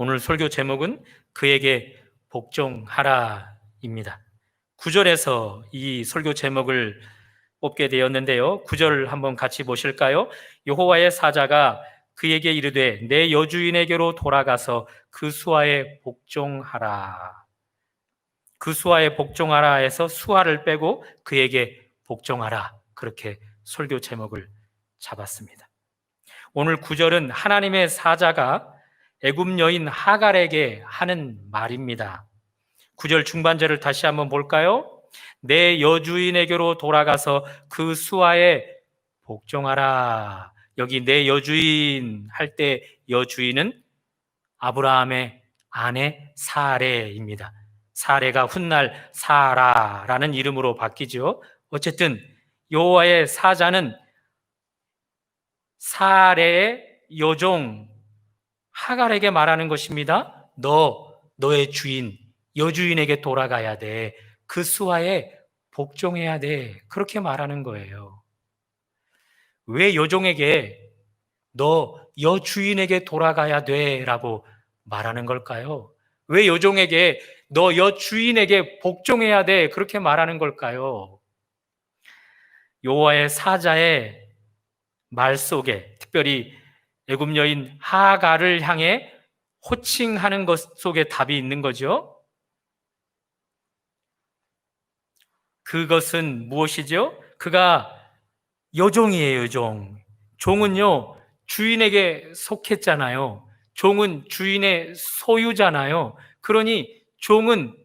오늘 설교 제목은 그에게 복종하라입니다. 9절에서 이 설교 제목을 뽑게 되었는데요. 9절 한번 같이 보실까요? 여호와의 사자가 그에게 이르되 내 여주인에게로 돌아가서 그 수하에 복종하라. 그 수하에 복종하라 해서 수하를 빼고 그에게 복종하라. 그렇게 설교 제목을 잡았습니다. 오늘 9절은 하나님의 사자가 애굽 여인 하갈에게 하는 말입니다. 9절 중반절을 다시 한번 볼까요? 내 여주인에게로 돌아가서 그 수하에 복종하라. 여기 내 여주인 할 때 여주인은 아브라함의 아내 사레입니다. 사레가 훗날 사라라는 이름으로 바뀌죠. 어쨌든 여호와의 사자는 사레의 여종 하갈에게 말하는 것입니다. 너의 주인, 여주인에게 돌아가야 돼. 그 수하에 복종해야 돼. 그렇게 말하는 거예요. 왜 여종에게 너 여주인에게 돌아가야 돼 라고 말하는 걸까요? 왜 여종에게 너 여주인에게 복종해야 돼 그렇게 말하는 걸까요? 여호와의 사자의 말 속에, 특별히 애굽 여인 하갈을 향해 호칭하는 것 속에 답이 있는 거죠. 그것은 무엇이죠? 그가 여종이에요, 여종. 종은요, 주인에게 속했잖아요. 종은 주인의 소유잖아요. 그러니 종은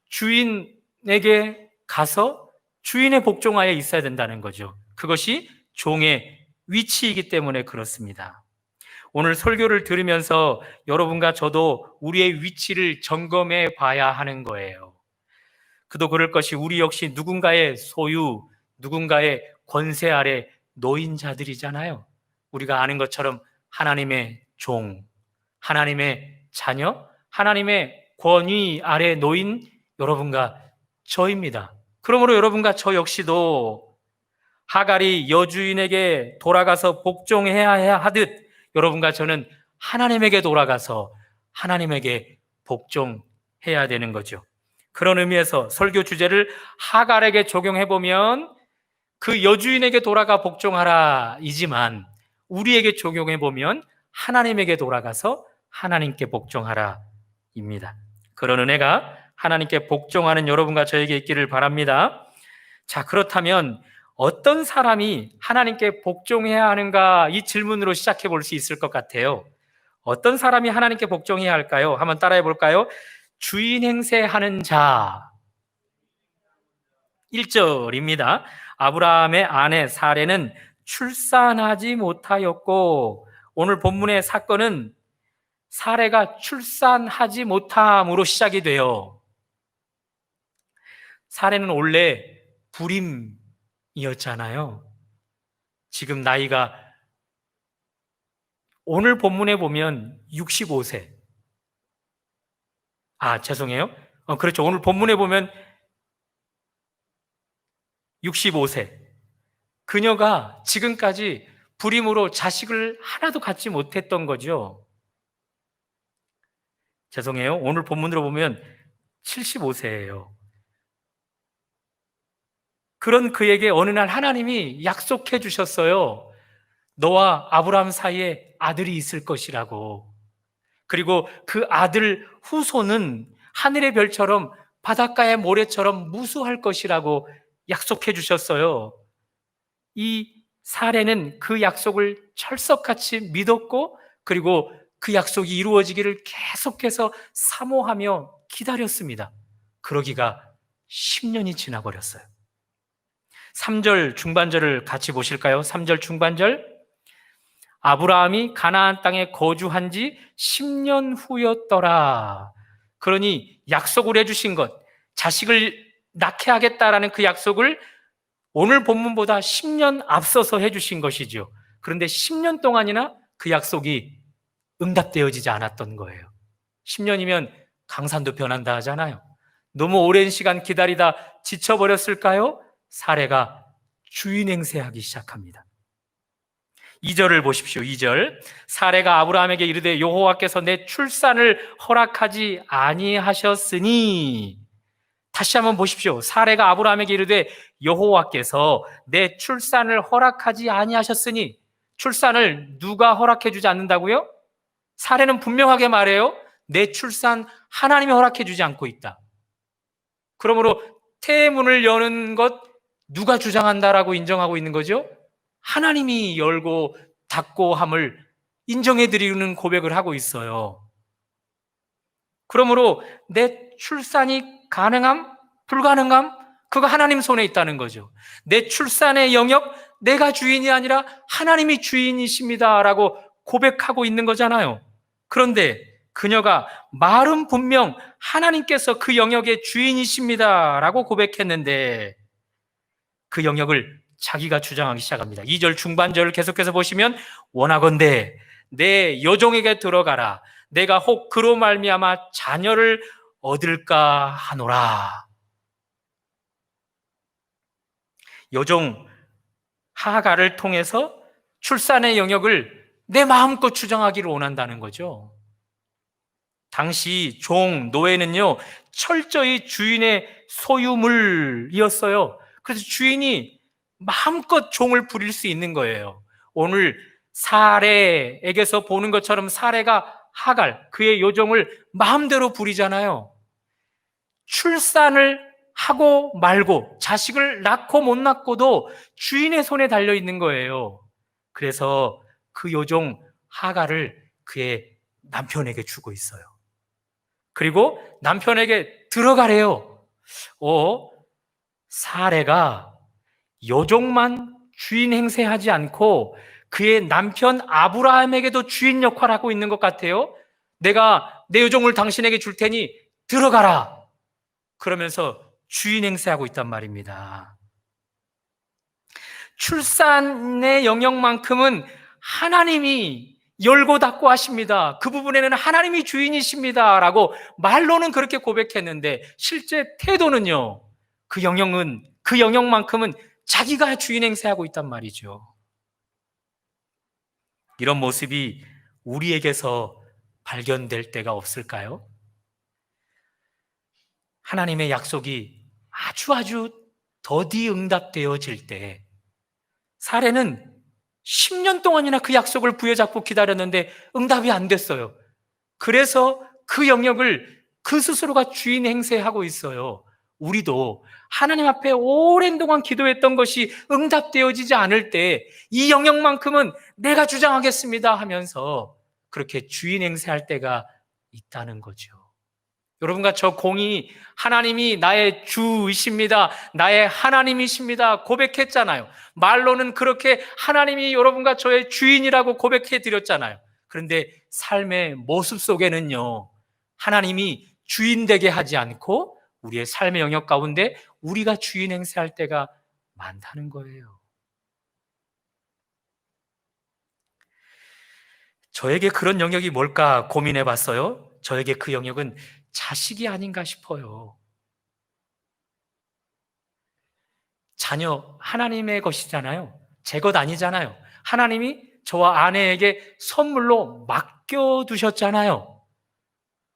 주인에게 가서 주인의 복종하에 있어야 된다는 거죠. 그것이 종의 위치이기 때문에 그렇습니다. 오늘 설교를 들으면서 여러분과 저도 우리의 위치를 점검해 봐야 하는 거예요. 그도 그럴 것이 우리 역시 누군가의 소유, 누군가의 권세 아래 놓인 자들이잖아요. 우리가 아는 것처럼 하나님의 종, 하나님의 자녀, 하나님의 권위 아래 놓인 여러분과 저입니다. 그러므로 여러분과 저 역시도 하갈이 여주인에게 돌아가서 복종해야 하듯 여러분과 저는 하나님에게 돌아가서 하나님에게 복종해야 되는 거죠. 그런 의미에서 설교 주제를 하갈에게 적용해보면 그 여주인에게 돌아가 복종하라 이지만 우리에게 적용해보면 하나님에게 돌아가서 하나님께 복종하라 입니다. 그런 은혜가 하나님께 복종하는 여러분과 저에게 있기를 바랍니다. 자, 그렇다면 어떤 사람이 하나님께 복종해야 하는가 이 질문으로 시작해 볼 수 있을 것 같아요. 어떤 사람이 하나님께 복종해야 할까요? 한번 따라해 볼까요? 주인 행세하는 자. 1절입니다. 아브라함의 아내 사레는 출산하지 못하였고, 오늘 본문의 사건은 사레가 출산하지 못함으로 시작이 돼요. 사레는 원래 불임이었잖아요. 지금 나이가 오늘 본문에 보면 65세. 죄송해요. 그렇죠. 오늘 본문에 보면 65세. 그녀가 지금까지 불임으로 자식을 하나도 갖지 못했던 거죠. 죄송해요. 오늘 본문으로 보면 75세예요. 그런 그에게 어느 날 하나님이 약속해 주셨어요. 너와 아브라함 사이에 아들이 있을 것이라고. 그리고 그 아들 후손은 하늘의 별처럼 바닷가의 모래처럼 무수할 것이라고 약속해 주셨어요. 이 사레는 그 약속을 철석같이 믿었고 그리고 그 약속이 이루어지기를 계속해서 사모하며 기다렸습니다. 그러기가 10년이 지나버렸어요. 3절 중반절을 같이 보실까요? 3절 중반절. 아브라함이 가나안 땅에 거주한 지 10년 후였더라. 그러니 약속을 해주신 것, 자식을 낳게 하겠다라는 그 약속을 오늘 본문보다 10년 앞서서 해주신 것이죠. 그런데 10년 동안이나 그 약속이 응답되어지지 않았던 거예요. 10년이면 강산도 변한다 하잖아요. 너무 오랜 시간 기다리다 지쳐버렸을까요? 사레가 주인 행세하기 시작합니다. 2절을 보십시오. 2절. 사레가 아브라함에게 이르되 여호와께서 내 출산을 허락하지 아니하셨으니. 다시 한번 보십시오. 사레가 아브라함에게 이르되 여호와께서 내 출산을 허락하지 아니하셨으니. 출산을 누가 허락해 주지 않는다고요? 사레는 분명하게 말해요. 내 출산 하나님이 허락해 주지 않고 있다. 그러므로 태문을 여는 것 누가 주장한다라고 인정하고 있는 거죠? 하나님이 열고 닫고 함을 인정해 드리는 고백을 하고 있어요. 그러므로 내 출산이 가능함, 불가능함, 그거 하나님 손에 있다는 거죠. 내 출산의 영역, 내가 주인이 아니라 하나님이 주인이십니다라고 고백하고 있는 거잖아요. 그런데 그녀가 말은 분명 하나님께서 그 영역의 주인이십니다라고 고백했는데 그 영역을 자기가 주장하기 시작합니다. 2절 중반절을 계속해서 보시면 원하건대 내 여종에게 들어가라. 내가 혹 그로 말미암아 자녀를 얻을까 하노라. 여종 하가를 통해서 출산의 영역을 내 마음껏 주장하기를 원한다는 거죠. 당시 종, 노예는요, 철저히 주인의 소유물이었어요. 그래서 주인이 마음껏 종을 부릴 수 있는 거예요. 오늘 사레에게서 보는 것처럼 사레가 하갈, 그의 요정을 마음대로 부리잖아요. 출산을 하고 말고 자식을 낳고 못 낳고도 주인의 손에 달려 있는 거예요. 그래서 그 요종 하갈을 그의 남편에게 주고 있어요. 그리고 남편에게 들어가래요. 사레가 여종만 주인 행세하지 않고 그의 남편 아브라함에게도 주인 역할을 하고 있는 것 같아요. 내가 내 여종을 당신에게 줄 테니 들어가라. 그러면서 주인 행세하고 있단 말입니다. 출산의 영역만큼은 하나님이 열고 닫고 하십니다. 그 부분에는 하나님이 주인이십니다. 라고 말로는 그렇게 고백했는데 실제 태도는요, 그 영역만큼은 자기가 주인 행세하고 있단 말이죠. 이런 모습이 우리에게서 발견될 때가 없을까요? 하나님의 약속이 아주 더디 응답되어질 때, 사례는 10년 동안이나 그 약속을 부여잡고 기다렸는데 응답이 안 됐어요. 그래서 그 영역을 그 스스로가 주인 행세하고 있어요. 우리도 하나님 앞에 오랜 동안 기도했던 것이 응답되어지지 않을 때 이 영역만큼은 내가 주장하겠습니다 하면서 그렇게 주인 행세할 때가 있다는 거죠. 여러분과 저 공이 하나님이 나의 주이십니다. 나의 하나님이십니다. 고백했잖아요. 말로는 그렇게 하나님이 여러분과 저의 주인이라고 고백해 드렸잖아요. 그런데 삶의 모습 속에는요, 하나님이 주인 되게 하지 않고 우리의 삶의 영역 가운데 우리가 주인 행세할 때가 많다는 거예요. 저에게 그런 영역이 뭘까 고민해 봤어요. 저에게 그 영역은 자식이 아닌가 싶어요. 자녀 하나님의 것이잖아요. 제 것 아니잖아요. 하나님이 저와 아내에게 선물로 맡겨두셨잖아요.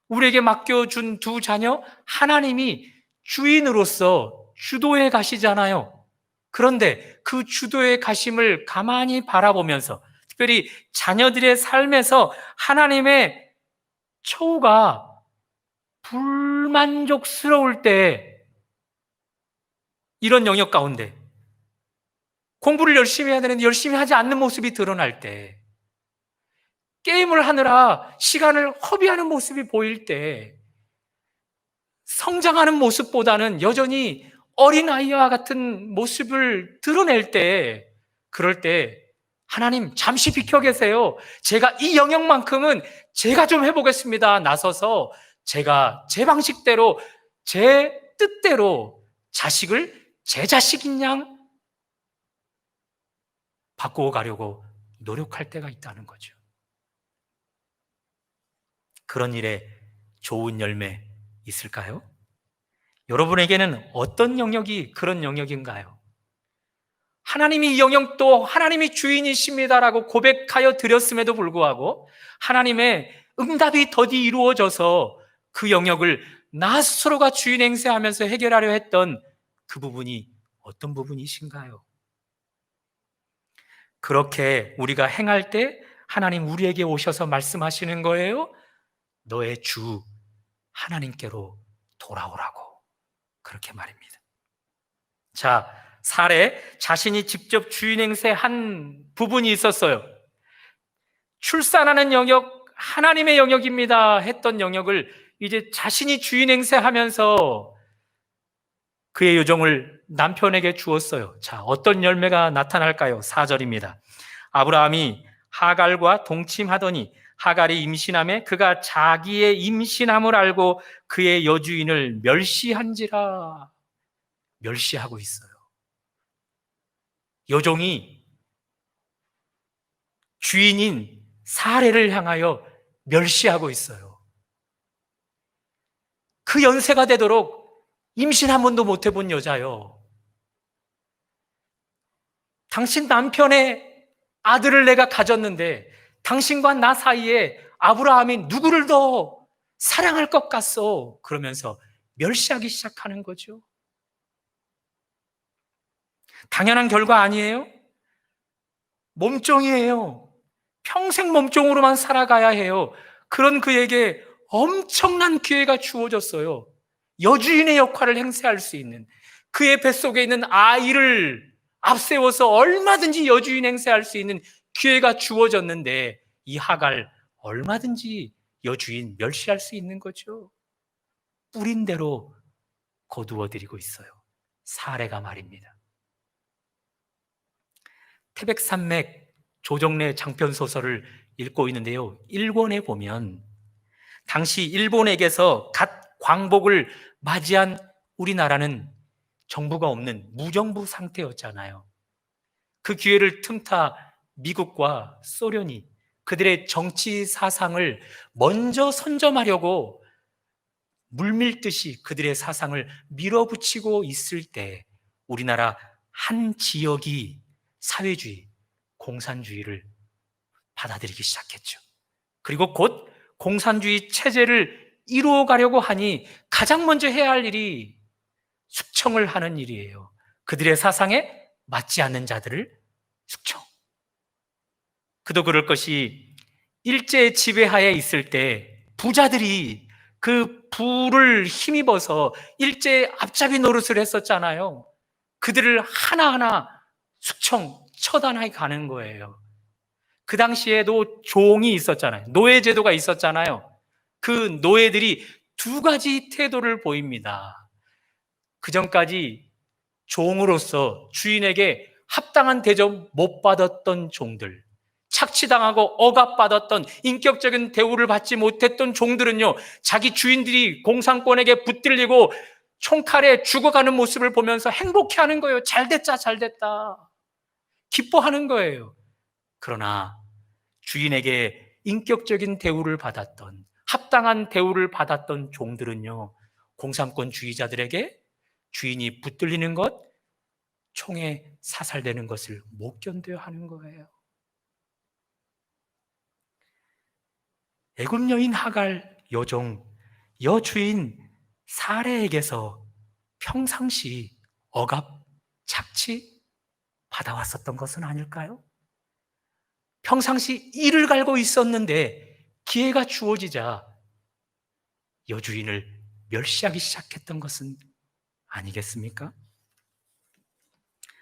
우리에게 맡겨준 두 자녀, 하나님이 주인으로서 주도해 가시잖아요. 그런데 그 주도의 가심을 가만히 바라보면서 특별히 자녀들의 삶에서 하나님의 처우가 불만족스러울 때, 이런 영역 가운데 공부를 열심히 해야 되는데 열심히 하지 않는 모습이 드러날 때, 게임을 하느라 시간을 허비하는 모습이 보일 때, 성장하는 모습보다는 여전히 어린아이와 같은 모습을 드러낼 때, 그럴 때 하나님 잠시 비켜 계세요. 제가 이 영역만큼은 제가 좀 해보겠습니다. 나서서 제가 제 방식대로 제 뜻대로 자식을 제 자식인 양 바꾸어 가려고 노력할 때가 있다는 거죠. 그런 일에 좋은 열매 있을까요? 여러분에게는 어떤 영역이 그런 영역인가요? 하나님이 이 영역도 하나님이 주인이십니다라고 고백하여 드렸음에도 불구하고 하나님의 응답이 더디 이루어져서 그 영역을 나 스스로가 주인 행세하면서 해결하려 했던 그 부분이 어떤 부분이신가요? 그렇게 우리가 행할 때 하나님 우리에게 오셔서 말씀하시는 거예요. 너의 주 하나님께로 돌아오라고. 그렇게 말입니다. 자, 사례, 자신이 직접 주인 행세한 부분이 있었어요. 출산하는 영역, 하나님의 영역입니다 했던 영역을 이제 자신이 주인 행세하면서 그의 요정을 남편에게 주었어요. 자, 어떤 열매가 나타날까요? 4절입니다. 아브라함이 하갈과 동침하더니 하갈이 임신함에 그가 자기의 임신함을 알고 그의 여주인을 멸시한지라. 멸시하고 있어요. 여종이 주인인 사례를 향하여 멸시하고 있어요. 그 연세가 되도록 임신 한 번도 못 해본 여자요. 당신 남편의 아들을 내가 가졌는데 당신과 나 사이에 아브라함이 누구를 더 사랑할 것 같소? 그러면서 멸시하기 시작하는 거죠. 당연한 결과 아니에요? 몸종이에요. 평생 몸종으로만 살아가야 해요. 그런 그에게 엄청난 기회가 주어졌어요. 여주인의 역할을 행사할 수 있는, 그의 뱃속에 있는 아이를 앞세워서 얼마든지 여주인 행세할 수 있는 기회가 주어졌는데 이 하갈 얼마든지 여주인 멸시할 수 있는 거죠. 뿌린 대로 거두어들이고 있어요. 사례가 말입니다. 태백산맥 조정래 장편 소설을 읽고 있는데요. 일본에 보면 당시 일본에게서 갓 광복을 맞이한 우리나라는 정부가 없는 무정부 상태였잖아요. 그 기회를 틈타 미국과 소련이 그들의 정치 사상을 먼저 선점하려고 물밀듯이 그들의 사상을 밀어붙이고 있을 때 우리나라 한 지역이 사회주의, 공산주의를 받아들이기 시작했죠. 그리고 곧 공산주의 체제를 이루어가려고 하니 가장 먼저 해야 할 일이 숙청을 하는 일이에요. 그들의 사상에 맞지 않는 자들을 숙청. 그도 그럴 것이 일제의 지배하에 있을 때 부자들이 그 부를 힘입어서 일제의 앞잡이 노릇을 했었잖아요. 그들을 하나하나 숙청, 처단하게 가는 거예요. 그 당시에도 종이 있었잖아요. 노예제도가 있었잖아요. 그 노예들이 두 가지 태도를 보입니다. 그 전까지 종으로서 주인에게 합당한 대접 못 받았던 종들, 착취당하고 억압받았던 인격적인 대우를 받지 못했던 종들은요, 자기 주인들이 공산권에게 붙들리고 총칼에 죽어가는 모습을 보면서 행복해하는 거예요. 잘됐자, 잘됐다. 기뻐하는 거예요. 그러나 주인에게 인격적인 대우를 받았던, 합당한 대우를 받았던 종들은요, 공산권주의자들에게 주인이 붙들리는 것, 총에 사살되는 것을 못 견뎌 하는 거예요. 애굽 여인 하갈 여종, 여주인 사레에게서 평상시 억압, 착취 받아왔었던 것은 아닐까요? 평상시 이를 갈고 있었는데 기회가 주어지자 여주인을 멸시하기 시작했던 것은 아니겠습니까?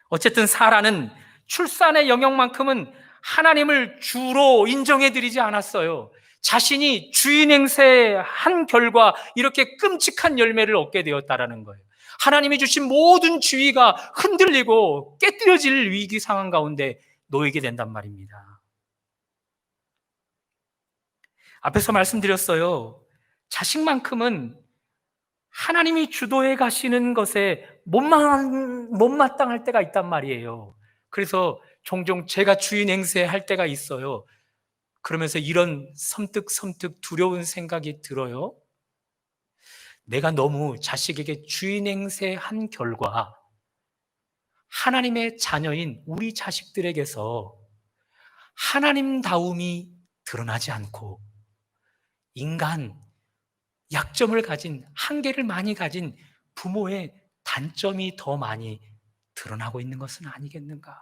어쨌든 사라는 출산의 영역만큼은 하나님을 주로 인정해드리지 않았어요. 자신이 주인 행세한 결과 이렇게 끔찍한 열매를 얻게 되었다라는 거예요. 하나님이 주신 모든 주의가 흔들리고 깨뜨려질 위기 상황 가운데 놓이게 된단 말입니다. 앞에서 말씀드렸어요. 자식만큼은 하나님이 주도해 가시는 것에 못마땅할 때가 있단 말이에요. 그래서 종종 제가 주인 행세할 때가 있어요. 그러면서 이런 섬뜩섬뜩 두려운 생각이 들어요. 내가 너무 자식에게 주인 행세한 결과 하나님의 자녀인 우리 자식들에게서 하나님다움이 드러나지 않고 인간, 약점을 가진, 한계를 많이 가진 부모의 단점이 더 많이 드러나고 있는 것은 아니겠는가?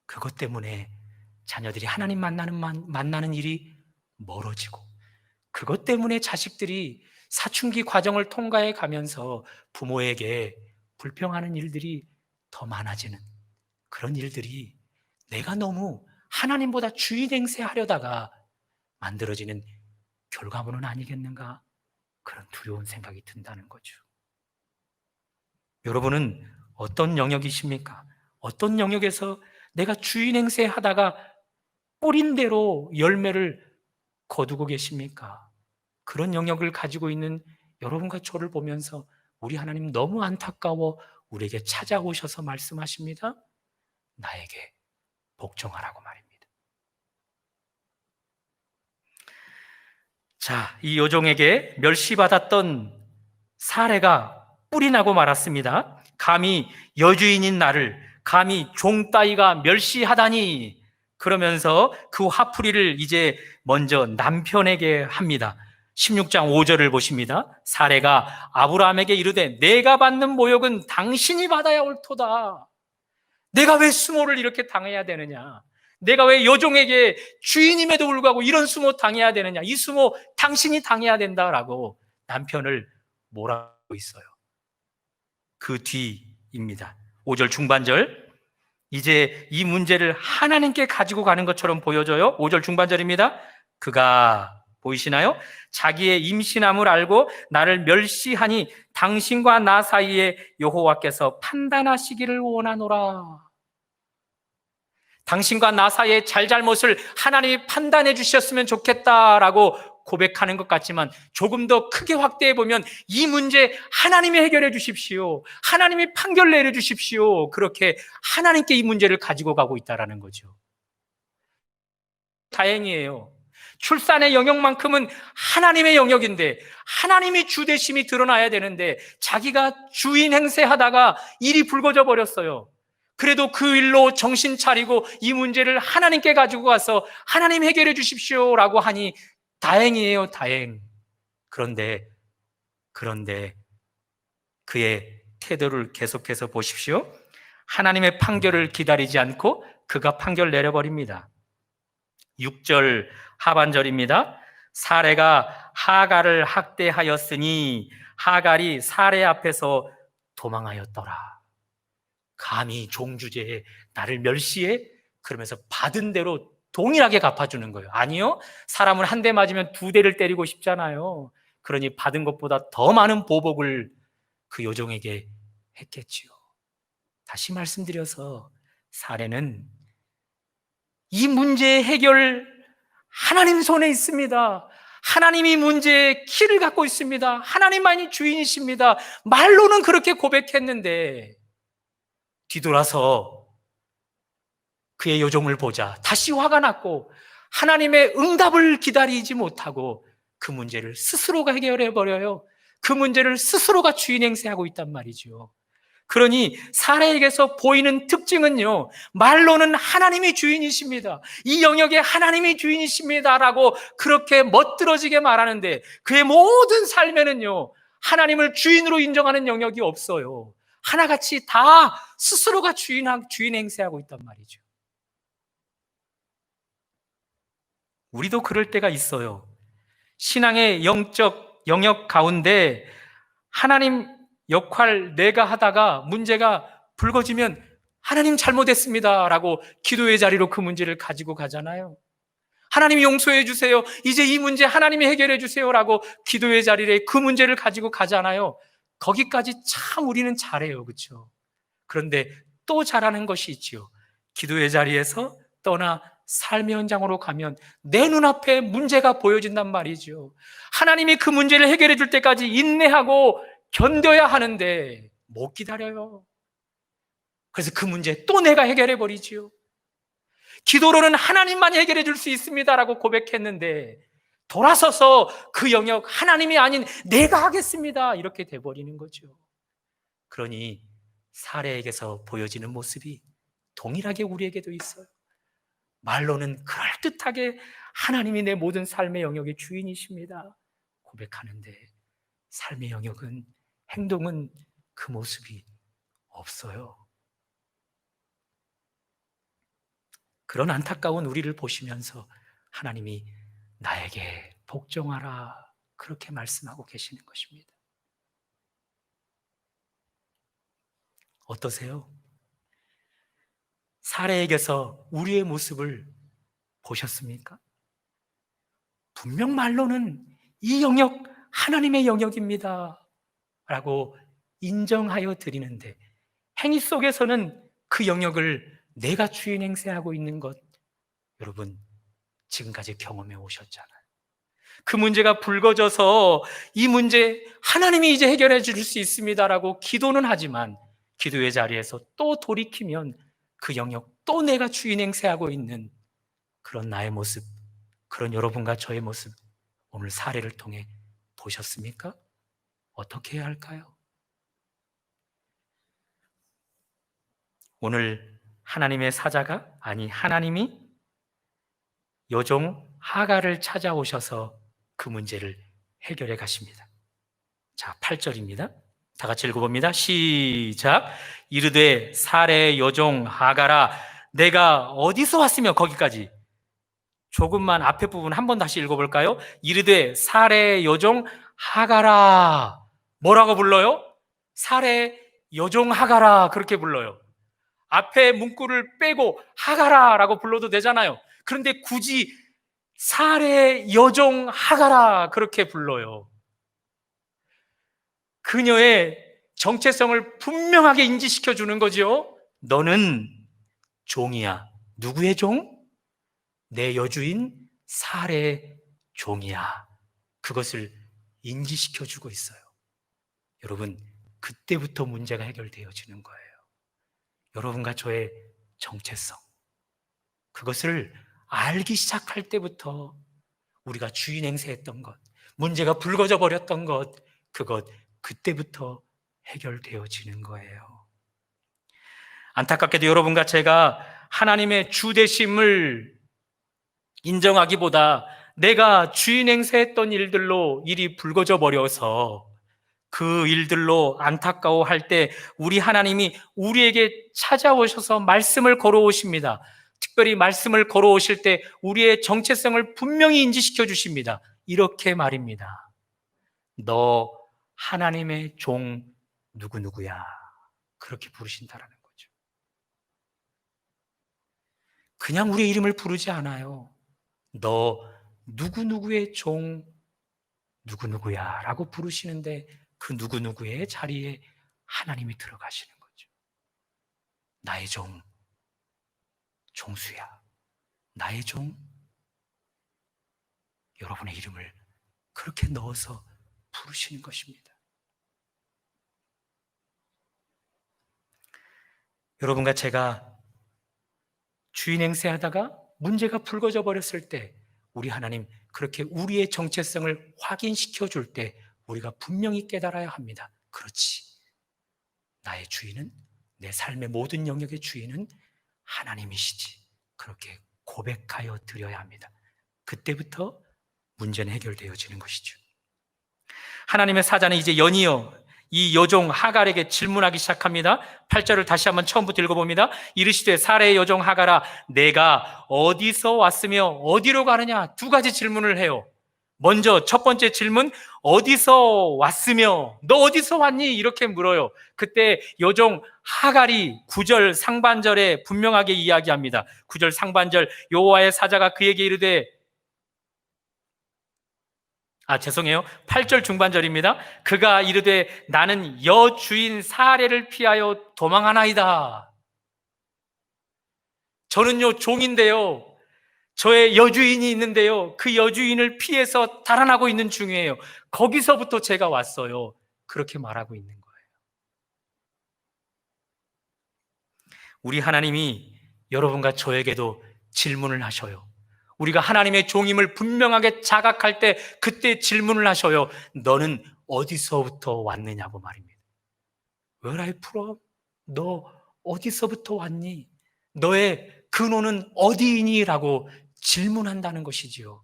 그것 때문에 자녀들이 하나님 만나는 일이 멀어지고, 그것 때문에 자식들이 사춘기 과정을 통과해 가면서 부모에게 불평하는 일들이 더 많아지는, 그런 일들이 내가 너무 하나님보다 주인 행세하려다가 만들어지는 결과물은 아니겠는가? 그런 두려운 생각이 든다는 거죠. 여러분은 어떤 영역이십니까? 어떤 영역에서 내가 주인 행세하다가 뿌린 대로 열매를 거두고 계십니까? 그런 영역을 가지고 있는 여러분과 저를 보면서 우리 하나님 너무 안타까워 우리에게 찾아오셔서 말씀하십니다. 나에게 복종하라고 말입니다. 자, 이 여종에게 멸시받았던 사례가 뿔이 나고 말았습니다. 감히 여주인인 나를 감히 종 따위가 멸시하다니, 그러면서 그 화풀이를 이제 먼저 남편에게 합니다. 16장 5절을 보십니다. 사례가 아브라함에게 이르되 내가 받는 모욕은 당신이 받아야 옳도다. 내가 왜 수모를 이렇게 당해야 되느냐? 내가 왜 여종에게 주인임에도 불구하고 이런 수모 당해야 되느냐? 이 수모 당신이 당해야 된다라고 남편을 몰아가고 있어요. 그 뒤입니다. 5절 중반절. 이제 이 문제를 하나님께 가지고 가는 것처럼 보여져요. 5절 중반절입니다. 그가 보이시나요? 자기의 임신함을 알고 나를 멸시하니 당신과 나 사이에 여호와께서 판단하시기를 원하노라. 당신과 나 사이의 잘잘못을 하나님이 판단해 주셨으면 좋겠다라고 고백하는 것 같지만, 조금 더 크게 확대해 보면 이 문제 하나님이 해결해 주십시오, 하나님이 판결 내려 주십시오, 그렇게 하나님께 이 문제를 가지고 가고 있다는 거죠. 다행이에요. 출산의 영역만큼은 하나님의 영역인데, 하나님이 주되심이 드러나야 되는데 자기가 주인 행세하다가 일이 불거져 버렸어요. 그래도 그 일로 정신 차리고 이 문제를 하나님께 가지고 가서 하나님 해결해 주십시오라고 하니 다행이에요, 다행. 그런데 그의 태도를 계속해서 보십시오. 하나님의 판결을 기다리지 않고 그가 판결 내려버립니다. 6절 하반절입니다. 사레가 하갈을 학대하였으니 하갈이 사레 앞에서 도망하였더라. 감히 종주제에 나를 멸시해? 그러면서 받은 대로 동일하게 갚아주는 거예요. 아니요, 사람을 한 대 맞으면 두 대를 때리고 싶잖아요. 그러니 받은 것보다 더 많은 보복을 그 여종에게 했겠지요. 다시 말씀드려서 사례는 이 문제의 해결 하나님 손에 있습니다. 하나님이 문제의 키를 갖고 있습니다. 하나님만이 주인이십니다. 말로는 그렇게 고백했는데 뒤돌아서 그의 여종을 보자 다시 화가 났고 하나님의 응답을 기다리지 못하고 그 문제를 스스로가 해결해 버려요. 그 문제를 스스로가 주인 행세하고 있단 말이죠. 그러니 사례에게서 보이는 특징은요, 말로는 하나님이 주인이십니다, 이 영역에 하나님이 주인이십니다라고 그렇게 멋들어지게 말하는데 그의 모든 삶에는요 하나님을 주인으로 인정하는 영역이 없어요. 하나같이 다 스스로가 주인 행세하고 있단 말이죠. 우리도 그럴 때가 있어요. 신앙의 영적 영역 가운데 하나님 역할 내가 하다가 문제가 불거지면 하나님 잘못했습니다 라고 기도의 자리로 그 문제를 가지고 가잖아요. 하나님 용서해 주세요, 이제 이 문제 하나님이 해결해 주세요 라고 기도의 자리에 그 문제를 가지고 가잖아요. 거기까지 참 우리는 잘해요, 그렇죠? 그런데 또 잘하는 것이 있지요. 기도의 자리에서 떠나 삶의 현장으로 가면 내 눈앞에 문제가 보여진단 말이죠. 하나님이 그 문제를 해결해 줄 때까지 인내하고 견뎌야 하는데 못 기다려요. 그래서 그 문제 또 내가 해결해 버리지요. 기도로는 하나님만이 해결해 줄 수 있습니다라고 고백했는데 돌아서서 그 영역 하나님이 아닌 내가 하겠습니다 이렇게 돼버리는 거죠. 그러니 사례에게서 보여지는 모습이 동일하게 우리에게도 있어요. 말로는 그럴듯하게 하나님이 내 모든 삶의 영역의 주인이십니다 고백하는데 삶의 영역은, 행동은 그 모습이 없어요. 그런 안타까운 우리를 보시면서 하나님이 나에게 복종하라 그렇게 말씀하고 계시는 것입니다. 어떠세요? 사례에게서 우리의 모습을 보셨습니까? 분명 말로는 이 영역 하나님의 영역입니다 라고 인정하여 드리는데 행위 속에서는 그 영역을 내가 주인 행세하고 있는 것, 여러분 지금까지 경험해 오셨잖아요. 그 문제가 불거져서 이 문제 하나님이 이제 해결해 줄 수 있습니다라고 기도는 하지만 기도의 자리에서 또 돌이키면 그 영역 또 내가 주인 행세하고 있는 그런 나의 모습, 그런 여러분과 저의 모습 오늘 사례를 통해 보셨습니까? 어떻게 해야 할까요? 오늘 하나님의 사자가, 아니 하나님이 여종 하갈을 찾아오셔서 그 문제를 해결해 가십니다. 자, 8절입니다. 다 같이 읽어봅니다. 시작. 이르되 사레 여종 하갈아 내가 어디서 왔으며, 거기까지 조금만 앞에 부분 한 번 다시 읽어볼까요? 이르되 사레 여종 하갈아, 뭐라고 불러요? 사레 여종 하갈아 그렇게 불러요. 앞에 문구를 빼고 하갈아라고 불러도 되잖아요. 그런데 굳이 사레 여종 하갈아 그렇게 불러요. 그녀의 정체성을 분명하게 인지시켜 주는 거지요. 너는 종이야. 누구의 종? 내 여주인 사레의 종이야. 그것을 인지시켜 주고 있어요. 여러분, 그때부터 문제가 해결되어지는 거예요. 여러분과 저의 정체성, 그것을 알기 시작할 때부터 우리가 주인 행세했던 것, 문제가 불거져 버렸던 것, 그때부터 해결되어지는 거예요. 안타깝게도 여러분과 제가 하나님의 주되심을 인정하기보다 내가 주인 행세했던 일들로 일이 불거져 버려서 그 일들로 안타까워할 때 우리 하나님이 우리에게 찾아오셔서 말씀을 걸어오십니다. 특별히 말씀을 걸어오실 때 우리의 정체성을 분명히 인지시켜 주십니다. 이렇게 말입니다. 너 하나님의 종 누구누구야. 그렇게 부르신다라는 거죠. 그냥 우리의 이름을 부르지 않아요. 너 누구누구의 종 누구누구야 라고 부르시는데 그 누구누구의 자리에 하나님이 들어가시는 거죠. 나의 종 종수야. 나의 종, 여러분의 이름을 그렇게 넣어서 부르시는 것입니다. 여러분과 제가 주인 행세하다가 문제가 불거져 버렸을 때 우리 하나님 그렇게 우리의 정체성을 확인시켜 줄 때 우리가 분명히 깨달아야 합니다. 그렇지. 나의 주인은, 내 삶의 모든 영역의 주인은 하나님이시지. 그렇게 고백하여 드려야 합니다. 그때부터 문제는 해결되어지는 것이죠. 하나님의 사자는 이제 연이어 이 여종 하갈에게 질문하기 시작합니다. 8절을 다시 한번 처음부터 읽어봅니다. 이르시되 사레의 여종 하갈아 내가 어디서 왔으며 어디로 가느냐. 두 가지 질문을 해요. 먼저 첫 번째 질문, 어디서 왔으며 너 어디서 왔니? 이렇게 물어요. 그때 여종 하갈이 9절 상반절에 분명하게 이야기합니다. 9절 상반절, 여호와의 사자가 그에게 이르되, 죄송해요. 8절 중반절입니다. 그가 이르되 나는 여주인 사레를 피하여 도망하나이다. 저는요 종인데요, 저의 여주인이 있는데요, 그 여주인을 피해서 달아나고 있는 중이에요. 거기서부터 제가 왔어요. 그렇게 말하고 있는 거예요. 우리 하나님이 여러분과 저에게도 질문을 하셔요. 우리가 하나님의 종임을 분명하게 자각할 때 그때 질문을 하셔요. 너는 어디서부터 왔느냐고 말입니다. Where are you from? 너 어디서부터 왔니? 너의 근원은 어디이니? 라고 질문한다는 것이지요.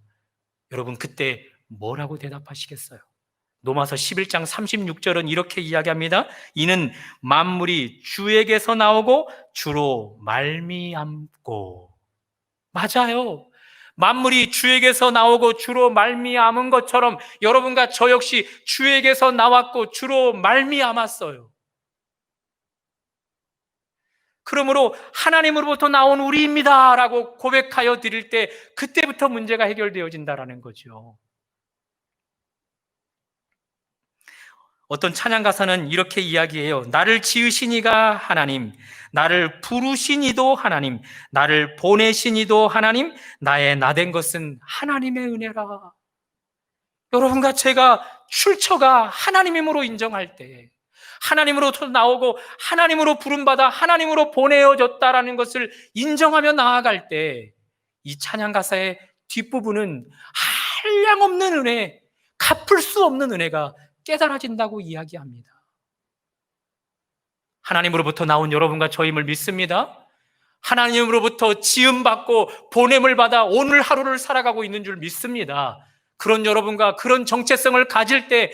여러분, 그때 뭐라고 대답하시겠어요? 로마서 11장 36절은 이렇게 이야기합니다. 이는 만물이 주에게서 나오고 주로 말미암고. 맞아요. 만물이 주에게서 나오고 주로 말미암은 것처럼 여러분과 저 역시 주에게서 나왔고 주로 말미암았어요. 그러므로 하나님으로부터 나온 우리입니다 라고 고백하여 드릴 때 그때부터 문제가 해결되어진다는 거죠. 어떤 찬양 가사는 이렇게 이야기해요. 나를 지으신 이가 하나님, 나를 부르신 이도 하나님, 나를 보내신 이도 하나님, 나의 나된 것은 하나님의 은혜라. 여러분과 제가 출처가 하나님임으로 인정할 때, 하나님으로부터 나오고 하나님으로 부름받아 하나님으로 보내어졌다라는 것을 인정하며 나아갈 때, 이 찬양 가사의 뒷부분은 한량없는 은혜, 갚을 수 없는 은혜가 깨달아진다고 이야기합니다. 하나님으로부터 나온 여러분과 저임을 믿습니다. 하나님으로부터 지음받고 보냄을 받아 오늘 하루를 살아가고 있는 줄 믿습니다. 그런 여러분과 그런 정체성을 가질 때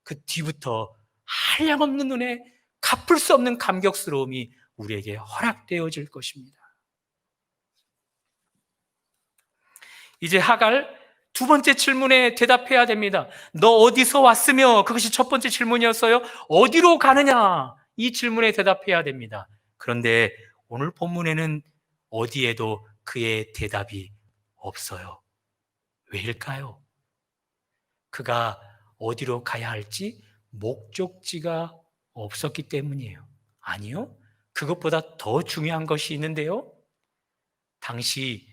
그 뒤부터 한량없는 은혜, 갚을 수 없는 감격스러움이 우리에게 허락되어질 것입니다. 이제 하갈 두 번째 질문에 대답해야 됩니다. 너 어디서 왔으며? 그것이 첫 번째 질문이었어요. 어디로 가느냐? 이 질문에 대답해야 됩니다. 그런데 오늘 본문에는 어디에도 그의 대답이 없어요. 왜일까요? 그가 어디로 가야 할지 목적지가 없었기 때문이에요. 아니요. 그것보다 더 중요한 것이 있는데요. 당시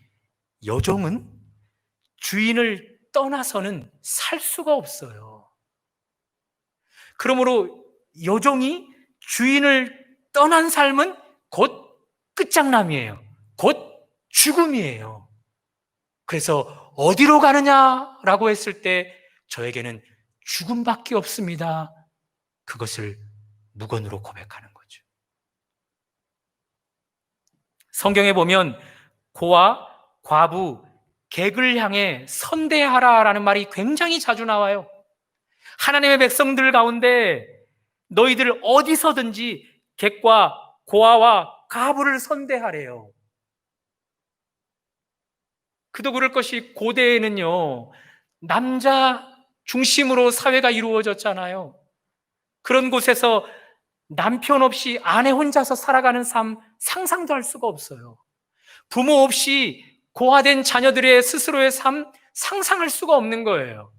여종은 주인을 떠나서는 살 수가 없어요. 그러므로 여종이 주인을 떠난 삶은 곧 끝장남이에요. 곧 죽음이에요. 그래서 어디로 가느냐라고 했을 때 저에게는 죽음밖에 없습니다. 그것을 무건으로 고백하는 거죠. 성경에 보면 고아, 과부, 객을 향해 선대하라라는 말이 굉장히 자주 나와요. 하나님의 백성들 가운데 너희들 어디서든지 객과 고아와 과부를 선대하래요. 그도 그럴 것이 고대에는요, 남자 중심으로 사회가 이루어졌잖아요. 그런 곳에서 남편 없이 아내 혼자서 살아가는 삶 상상도 할 수가 없어요. 부모 없이 고아된 자녀들의 스스로의 삶 상상할 수가 없는 거예요.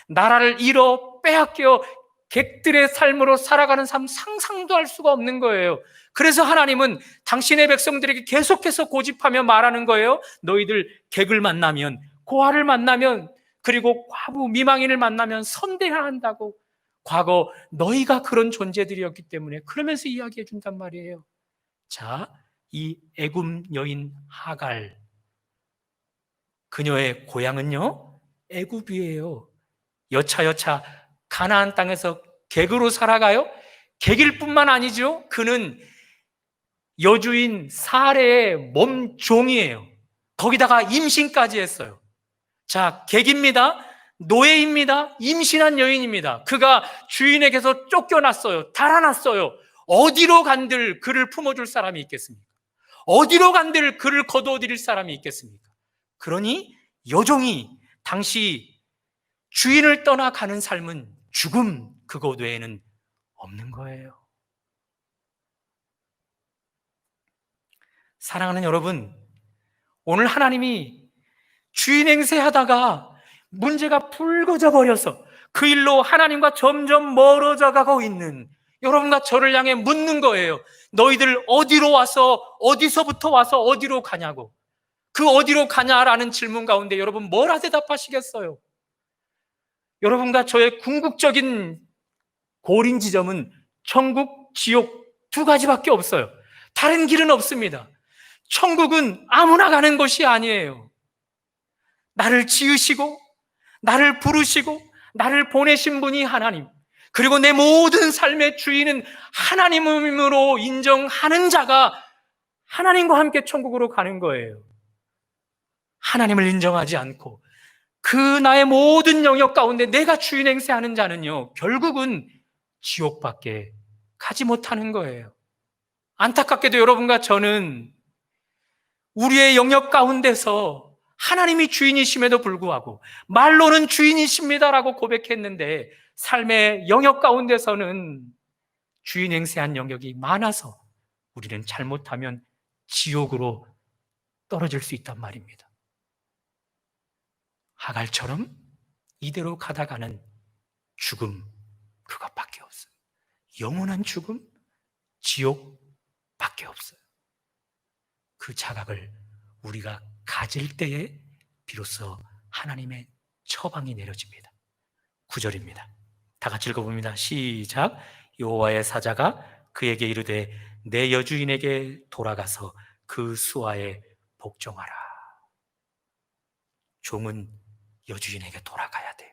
나라를 잃어 빼앗겨 객들의 삶으로 살아가는 삶 상상도 할 수가 없는 거예요. 그래서 하나님은 당신의 백성들에게 계속해서 고집하며 말하는 거예요. 너희들 객을 만나면, 고아를 만나면, 그리고 과부 미망인을 만나면 선대해야 한다고. 과거 너희가 그런 존재들이었기 때문에 그러면서 이야기해 준단 말이에요. 자, 이 애굽 여인 하갈, 그녀의 고향은요 애굽이에요. 여차여차 가나안 땅에서 객으로 살아가요. 객일 뿐만 아니죠. 그는 여주인 사레의 몸종이에요. 거기다가 임신까지 했어요. 자, 객입니다. 노예입니다. 임신한 여인입니다. 그가 주인에게서 쫓겨났어요. 달아났어요. 어디로 간들 그를 품어줄 사람이 있겠습니까? 어디로 간들 그를 거두어드릴 사람이 있겠습니까? 그러니 여종이 당시 주인을 떠나가는 삶은 죽음, 그것 외에는 없는 거예요. 사랑하는 여러분, 오늘 하나님이 주인 행세하다가 문제가 불거져 버려서 그 일로 하나님과 점점 멀어져 가고 있는 여러분과 저를 향해 묻는 거예요. 너희들 어디로 와서, 어디서부터 와서 어디로 가냐고. 그 어디로 가냐라는 질문 가운데 여러분 뭐라 대답하시겠어요? 여러분과 저의 궁극적인 고린 지점은 천국, 지옥 두 가지밖에 없어요. 다른 길은 없습니다. 천국은 아무나 가는 것이 아니에요. 나를 지으시고 나를 부르시고 나를 보내신 분이 하나님, 그리고 내 모든 삶의 주인은 하나님으로 인정하는 자가 하나님과 함께 천국으로 가는 거예요. 하나님을 인정하지 않고 그 나의 모든 영역 가운데 내가 주인 행세하는 자는요, 결국은 지옥밖에 가지 못하는 거예요. 안타깝게도 여러분과 저는 우리의 영역 가운데서 하나님이 주인이심에도 불구하고 말로는 주인이십니다라고 고백했는데 삶의 영역 가운데서는 주인 행세한 영역이 많아서 우리는 잘못하면 지옥으로 떨어질 수 있단 말입니다. 하갈처럼 이대로 가다가는 죽음, 그것밖에 없어요. 영원한 죽음, 지옥밖에 없어요. 그 자각을 우리가 가질 때에 비로소 하나님의 처방이 내려집니다. 9절입니다. 다 같이 읽어봅니다. 시작. 여호와의 사자가 그에게 이르되 내 여주인에게 돌아가서 그 수하에 복종하라. 종은 여주인에게 돌아가야 돼요.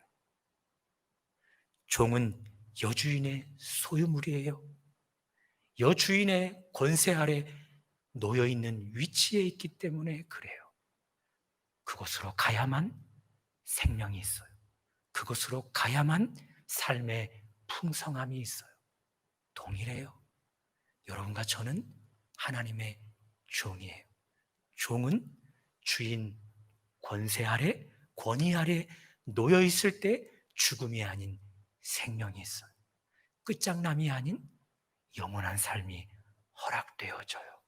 종은 여주인의 소유물이에요. 여주인의 권세 아래 놓여있는 위치에 있기 때문에 그래요. 그곳으로 가야만 생명이 있어요. 그곳으로 가야만 삶의 풍성함이 있어요. 동일해요. 여러분과 저는 하나님의 종이에요. 종은 주인 권세 아래, 권위 아래 놓여 있을 때 죽음이 아닌 생명이 있어요. 끝장남이 아닌 영원한 삶이 허락되어져요.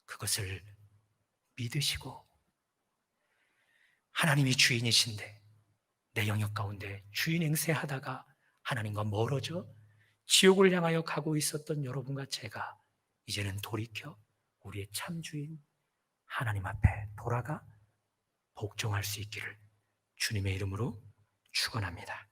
그것을 믿으시고 하나님이 주인이신데 내 영역 가운데 주인 행세하다가 하나님과 멀어져 지옥을 향하여 가고 있었던 여러분과 제가 이제는 돌이켜 우리의 참 주인 하나님 앞에 돌아가 복종할 수 있기를 주님의 이름으로 축원합니다.